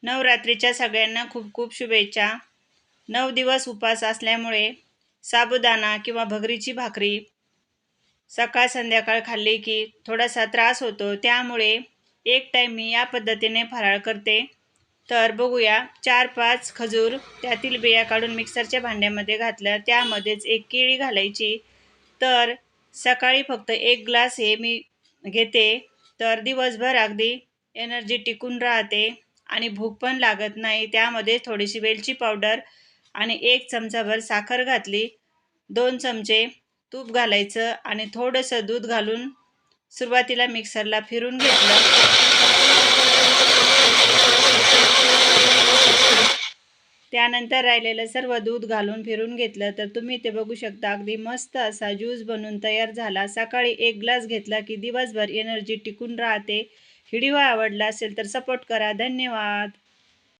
नवरात्रीच्या सगळ्यांना खूप खूप शुभेच्छा. 9 दिवस उपवास असल्यामुळे साबुदाणा किंवा भगरीची भाकरी सकाळ संध्याकाळ खाल्ली की थोडासा त्रास होतो. त्यामुळे एक टाईम मी या पद्धतीने फराळ करते. तर बघूया, 4-5 खजूर त्यातील बिया काढून मिक्सरच्या भांड्यामध्ये घातल्या. त्यामध्येच एक केळी घालायची. तर सकाळी फक्त 1 ग्लास हे मी घेते. तर दिवसभर अगदी एनर्जी टिकून राहते आणि भूक पण लागत नाही. त्यामध्ये थोडीशी वेलची पावडर आणि 1 चमचाभर साखर घातली. 2 चमचे तूप घालायचं आणि थोडंसं दूध घालून सुरुवातीला मिक्सरला फिरून घेतलं. त्यानंतर राहिलेलं सर्व दूध घालून फिरून घेतलं. तर तुम्ही ते बघू शकता, अगदी मस्त असा ज्यूस बनून तयार झाला. सकाळी 1 ग्लास घेतला की दिवसभर एनर्जी टिकून राहते. व्हिडिओ आवडला असेल तर सपोर्ट करा. धन्यवाद.